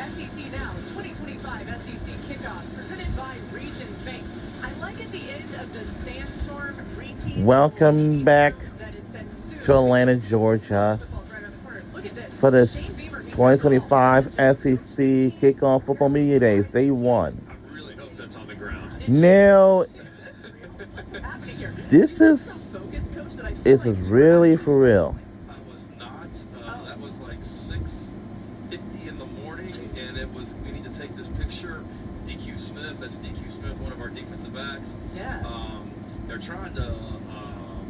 SEC Now 2025 SEC Kickoff presented by Regions Bank. I like at the end of the Sandstorm retease. Welcome back to Atlanta, Georgia for this 2025 SEC Kickoff Football Media Days, Day 1. I really hope that's on the ground. Now, this is really for real. I was not. That was like 6:50 in the morning, and it was, we need to take this picture. DQ Smith, that's DQ Smith, one of our defensive backs. Yeah. They're trying to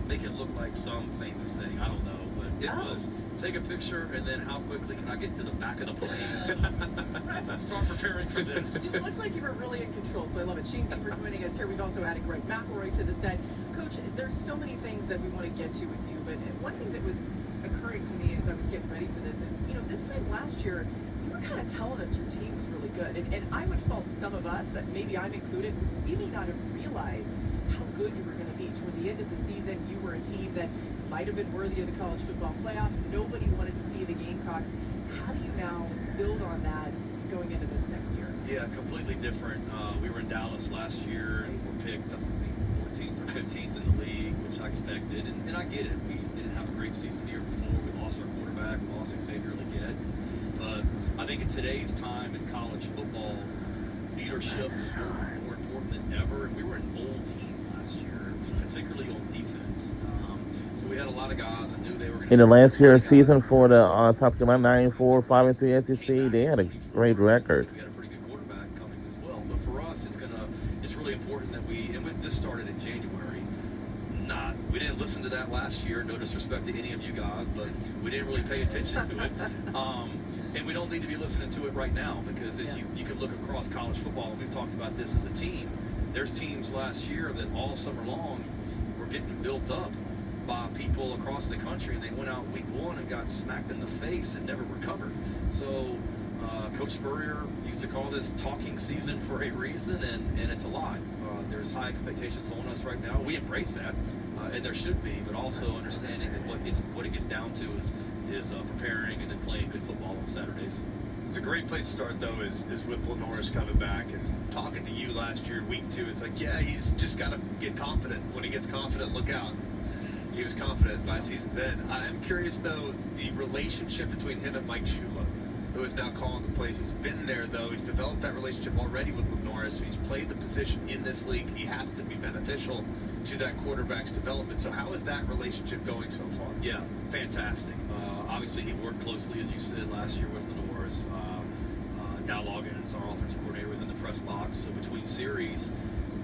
make it look like some famous thing. I don't know, but it was take a picture, and then how quickly can I get to the back of the plane? Start preparing for this. It looks like you were really in control, so I love it. Shane Beamer joining us here. We've also added Greg McElroy to the set. Coach, there's so many things that we want to get to with you, but one thing that was occurring to me as I was getting ready for this is, this time last year, you were kind of telling us your team was really good, and I would fault some of us, maybe I'm included, we may not have realized how good you were going to be. Toward the end of the season, you were a team that might have been worthy of the college football playoff. Nobody wanted to see the Gamecocks. How do you now build on that going into this next year? Yeah, completely different. We were in Dallas last year and were picked, I think, 14th or 15th in the league, which I expected. And I get it. We didn't have a great season the year before. We lost our quarterback, we lost Xavier Legette. But I think in today's time in college football, leadership is more important than ever. And we were an old team last year, particularly on defense. So we had a lot of guys that knew they were going to... In the last year season for the South Carolina 94, 5-3 SEC, they had a great record. We had a pretty good quarterback coming as well. But for us, it's really important that this started in January. We didn't listen to that last year, no disrespect to any of you guys, but we didn't really pay attention to it. And we don't need to be listening to it right now, because as you can look across college football, and we've talked about this as a team, there's teams last year that all summer long were getting built up by people across the country, and they went out week one and got smacked in the face and never recovered. So Coach Spurrier used to call this talking season for a reason, and it's a lie. There's high expectations on us right now. We embrace that, and there should be, but also understanding that what it gets down to is preparing and then playing good football on Saturdays. It's a great place to start, though, is with Lenoris coming back and talking to you last year, week 2. It's like, yeah, he's just got to get confident. When he gets confident, look out. He was confident by season's end. I'm curious, though, the relationship between him and Mike Shula, who is now calling the plays. He's been there, though. He's developed that relationship already with Lenoris. He's played the position in this league. He has to be beneficial to that quarterback's development. So how is that relationship going so far? Yeah, fantastic. Obviously, he worked closely, as you said, last year with Lenoris. Dow Loggins, our offensive coordinator, was in the press box. So between series,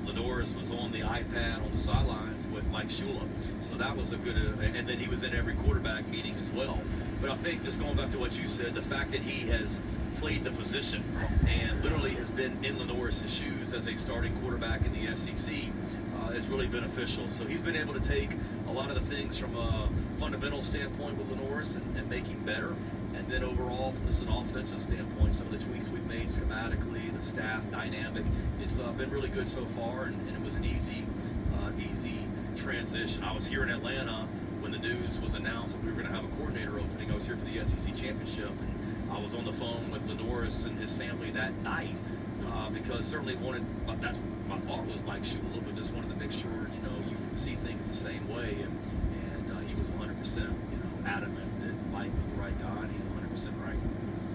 Lenoris was on the iPad on the sidelines with Mike Shula. So that was a good, and then he was in every quarterback meeting as well. But I think, just going back to what you said, the fact that he has played the position and literally has been in Lenoris' shoes as a starting quarterback in the SEC is really beneficial. So he's been able to take a lot of the things from a fundamental standpoint with Lenoris and make him better. And then overall, from just an offensive standpoint, some of the tweaks we've made schematically, the staff dynamic, it's been really good so far, and it was an easy transition. I was here in Atlanta when the news was announced that we were going to have a coordinator opening. I was here for the SEC Championship, and I was on the phone with Lenoris and his family that night because certainly that's my thought was Mike Shula, but just wanted to make sure, you see things the same way, and he was 100%, adamant that Mike was the right guy, and he's 100% right.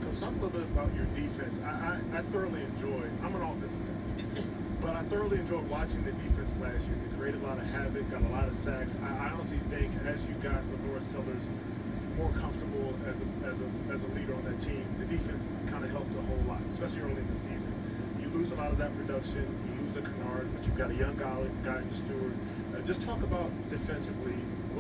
Coach, talk a little bit about your defense. I thoroughly enjoyed, I'm an offensive guy, but I thoroughly enjoyed watching the defense last year. They created a lot of havoc, got a lot of sacks. I honestly think as you got Lenoris Sellers more comfortable as a leader on that team, the defense kind of helped a whole lot, especially early in the season. You lose a lot of that production, you lose a Kennard, but you've got a young guy in Stewart. Just talk about defensively. Who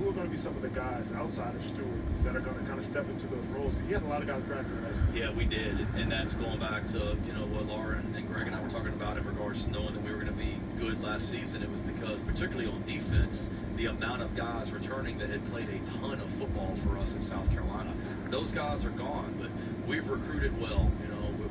are going to be some of the guys outside of Stewart that are going to kind of step into those roles? You had a lot of guys drafted last year. Yeah, we did, and that's going back to what Laura and Greg and I were talking about in regards to knowing that we were going to be good last season. It was because, particularly on defense, the amount of guys returning that had played a ton of football for us in South Carolina. Those guys are gone, but we've recruited well.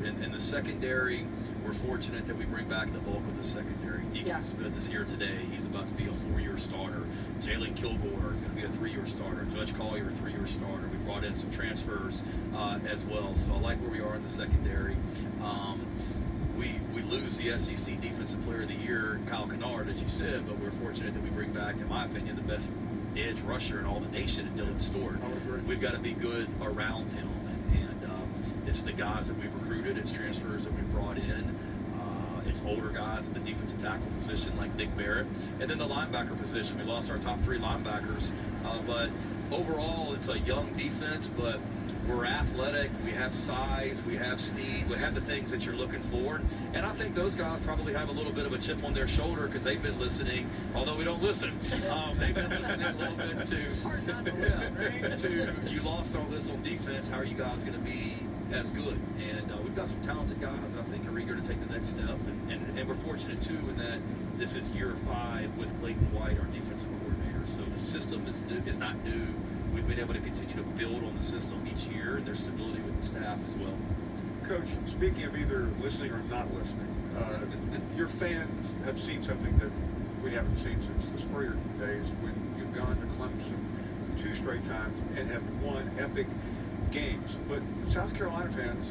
In the secondary, we're fortunate that we bring back the bulk of the secondary. Deacon Smith is here today. He's about to be a 4-year starter. Jalen Kilgore is going to be a 3-year starter. Judge Collier, a 3-year starter. We brought in some transfers as well. So I like where we are in the secondary. We lose the SEC Defensive Player of the Year, Kyle Kennard, as you said, but we're fortunate that we bring back, in my opinion, the best edge rusher in all the nation in Dylan Stewart. We've got to be good around him, and it's the guys that we've recruited, it's transfers that we've brought in, it's older guys at the defensive tackle position like Nick Barrett, and then the linebacker position. We lost our top 3 linebackers, but overall it's a young defense, but we're athletic, we have size, we have speed, we have the things that you're looking for. And I think those guys probably have a little bit of a chip on their shoulder because they've been listening, although we don't listen. They've been listening a little bit to you lost all this on defense, how are you guys going to be as good? And we've got some talented guys that I think are eager to take the next step. And we're fortunate, too, in that this is year 5 with Clayton White, our defensive coordinator. So the system is not new. We've been able to continue to build on the system each year, and there's stability with the staff as well. Coach, speaking of either listening or not listening, your fans have seen something that we haven't seen since the Spurrier days when you've gone to Clemson 2 straight times and have won epic games. But South Carolina fans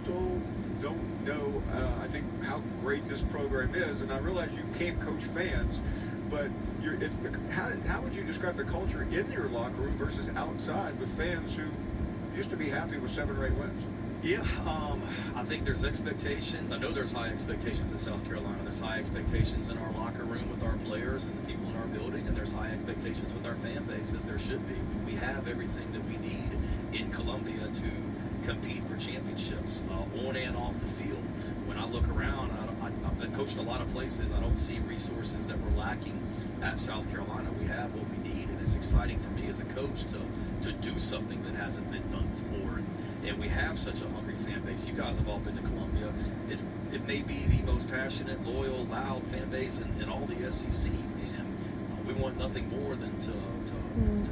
still don't know, I think, how great this program is. And I realize you can't coach fans, but how would you describe the culture in your locker room versus outside with fans who used to be happy with 7 or 8 wins? Yeah, I think there's expectations. I know there's high expectations in South Carolina. There's high expectations in our locker room with our players and the people in our building, and there's high expectations with our fan base, as there should be. We have everything that we need in Columbia to compete for championships, on and off the field. When I look around, I've been coached a lot of places. I don't see resources that we're lacking at South Carolina. We have what we need, and it's exciting for me as a coach to do something that hasn't been done before. And we have such a hungry fan base. You guys have all been to Columbia. It may be the most passionate, loyal, loud fan base in all the SEC. And we want nothing more than to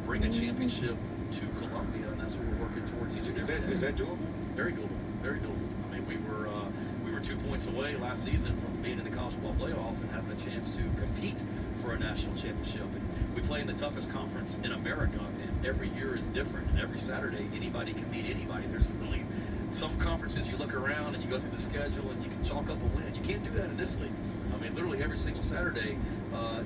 bring a championship to Columbia, and that's what we're working towards each and every day. Is that doable? Very doable. Very doable. I mean, we were 2 points away last season from being in the college football playoff and having a chance to compete for a national championship. And we play in the toughest conference in America, and every year is different. And every Saturday, anybody can beat anybody. There's really some conferences you look around and you go through the schedule and you can chalk up a win. You can't do that in this league. I mean, literally every single Saturday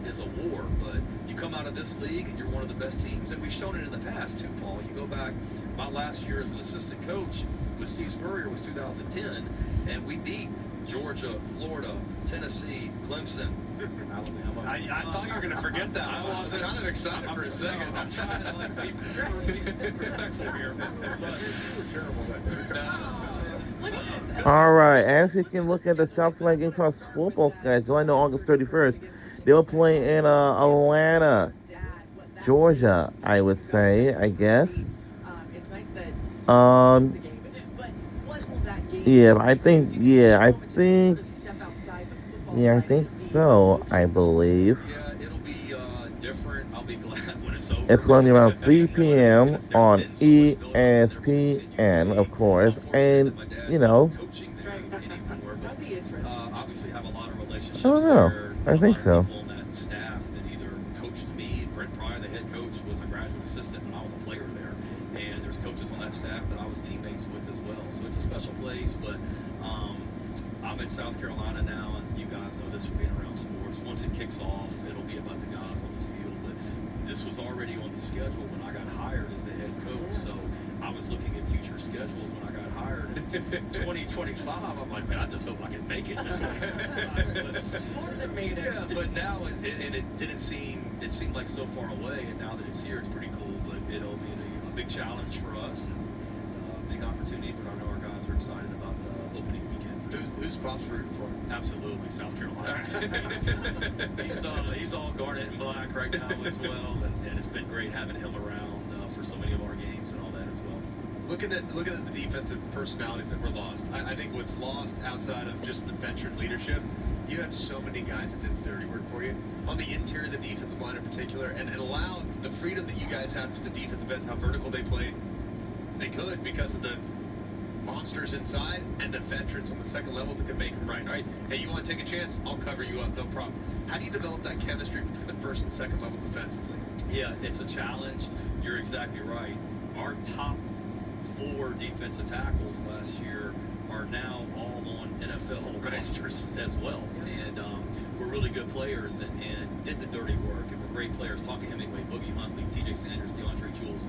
is a war. But you come out of this league and you're one of the best teams. And we've shown it in the past too, Paul. You go back, my last year as an assistant coach with Steve Spurrier was 2010, and we beat Georgia, Florida, Tennessee, Clemson, Alabama. I thought you were going to forget that. I was kind of excited for a second. I'm trying to be respectful here. You were terrible that day. All right, as you can look at the South Carolina Gamecocks football schedule, I know August 31st, they'll play in Atlanta, Georgia, I would say, I guess. It's nice that the game, but what will that game I think so, I believe. Yeah, it'll be different. I'll be glad when it's over. It's going to be around 3 p.m. on ESPN, of course, and, you know, Coaching there anymore, but, That'd be interesting. obviously have a lot of relationships I don't know. there. I think A lot so. of people on that staff that either coached me. Brent Pryor, the head coach, was a graduate assistant when I was a player there. And there's coaches on that staff that I was teammates with as well. So it's a special place, but I'm in South Carolina now, and you guys know this from being around sports. Once it kicks off, it'll be about the guys on the field. But this was already on the schedule when I got hired as the head coach. So I was looking at future schedules when I got hired. 2025, I'm like, man, I just hope I can make it to 2025. More than made it. Yeah, but now it seemed like so far away, and now that it's here, it's pretty cool. But it'll be a big challenge for us and a big opportunity. But I know our guys are excited about the opening weekend. Who's Pops rooting for? Absolutely, South Carolina. he's all garnet and black right now as well, and it's been great having him around for so many of our games and all that as well. Looking at the defensive personalities that were lost, I think what's lost outside of just the veteran leadership, you had so many guys that did the dirty work for you on the interior of the defensive line in particular, and it allowed the freedom that you guys had with the defensive ends, how vertical they played. They could because of the monsters inside and the veterans on the second level that can make them right. All right, hey, you want to take a chance? I'll cover you up, no problem. How do you develop that chemistry between the first and second level defensively? Yeah, it's a challenge. You're exactly right. Our top 4 defensive tackles last year are now all on NFL rosters as well. And we're really good players and did the dirty work. And we're great players. Talking Hemingway, Boogie Huntley, TJ Sanders, DeAndre Jules.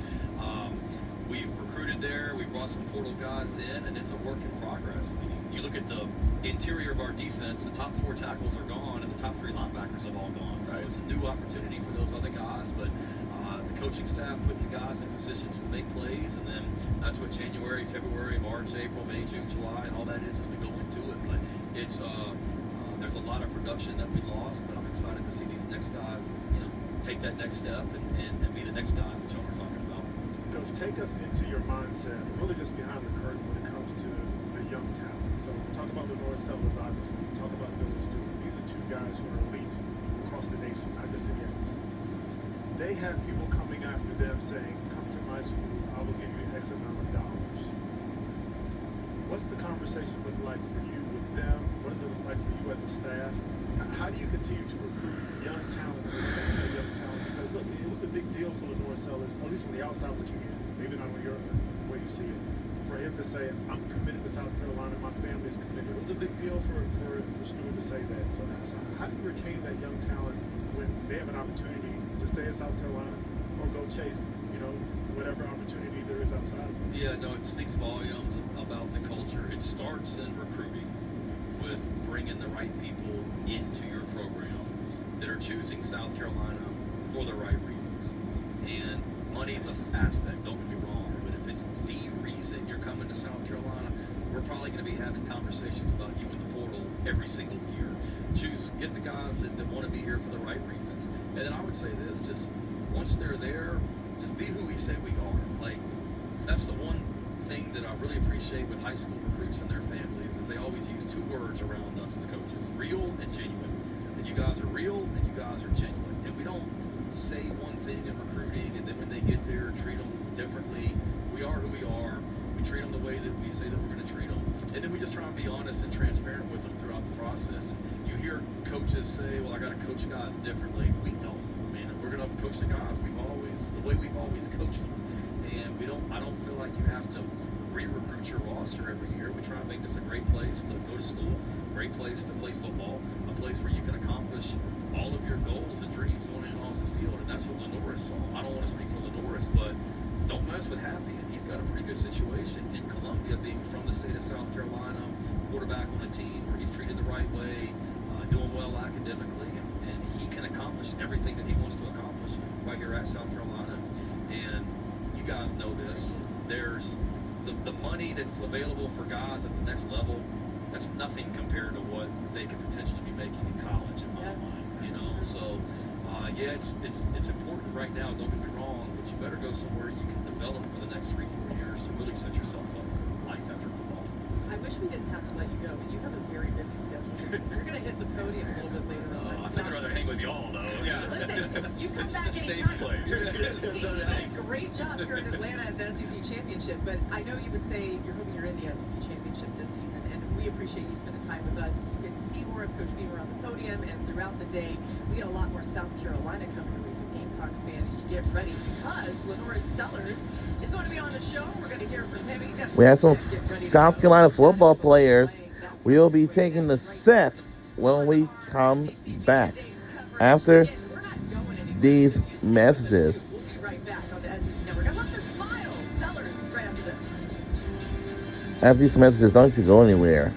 We've recruited there. We brought some portal guys in, and it's a work in progress. I mean, you look at the interior of our defense, the top 4 tackles are gone, and the top 3 linebackers have all gone. So it's a new opportunity for those other guys. But the coaching staff putting guys in positions to make plays, and then that's what January, February, March, April, May, June, July, and all that is as we go into it. But it's there's a lot of production that we lost, but I'm excited to see these next guys, take that next step and be the next guys that y'all are talking about. Coach, take us into your mindset, really just behind the curtain when it comes to the young talent. So talk about LaNorris Sellers, obviously. Talk about Dylan Stewart. These are 2 guys who are elite across the nation, not just in the SEC. They have people coming after them saying, come to my school, I will give you X amount of dollars. What's the conversation look like for you with them? What does it look like for you as a staff? How do you continue to recruit young talent and retain that young talent? Because look, it was a big deal for LaNorris Sellers, at least from the outside looking in, maybe not when you're the way you see it, for him to say, I'm committed to South Carolina, my family is committed. It was a big deal for Stewart to say that. So how do you retain that young talent when they have an opportunity to stay in South Carolina or go chase, whatever opportunity there is outside? Yeah, no, it speaks volumes about the culture. It starts in recruiting with bringing the right people into your program that are choosing South Carolina for the right reasons. And money is an aspect, don't get me wrong, but if it's the reason you're coming to South Carolina, we're probably going to be having conversations about you in the portal every single year. Get the guys that want to be here for the right reasons. And then I would say this, just once they're there, just be who we say we are. Like, that's the one thing that I really appreciate with high school recruits and their families is they always use 2 words around us as coaches, real and genuine. And you guys are real and you guys are genuine. And we don't say one thing in recruiting and then when they get there, treat them differently. We are who we are. We treat them the way that we say that we're going to treat them. And then we just try and be honest and transparent with them throughout the process. And you hear coaches say, well, I got to coach guys differently. We don't. I mean, we're going to coach the guys the way we've always coached them. And I don't feel like you have to re-recruit your roster every year. We try and make this a great place to go to school, great place to play football, a place where you can accomplish all of your goals and dreams on and off the field. And that's what LaNorris saw. I don't want to speak for LaNorris, but don't mess with Happy. And he's got a pretty good situation in Columbia, being from the state of South Carolina, quarterback on a team where he's treated the right way, doing well academically, and he can accomplish everything that he wants to accomplish right here at South Carolina. And you guys know this. There's the money that's available for guys at the next level. That's nothing compared to what they could potentially be making in college, in my mind. So it's important right now. Don't get me wrong, but you better go somewhere you can develop for the next 3-4 years to really set yourself up for life after football. I wish we didn't have to let you go, but you have a very busy schedule. You're going to hit the podium a little bit later on. I think I'd rather hang with y'all, though. Yeah. Listen, you come It's back a safe anytime. place. You did a great job here in Atlanta at the SEC Championship, but I know you would say you're hoping you're in the SEC Championship this season, and we appreciate you spending time with us. You can see more of Coach Beamer on the podium, and throughout the day, we got a lot more South Carolina coming. So Gamecocks fans, get ready because LaNorris Sellers is going to be on the show. We're going to hear from him. We have some South Carolina football players. We'll be taking the set when we come back after these messages. We'll be right back on the SEC Network. I love the smile. Sellers right after this. After these messages, don't you go anywhere.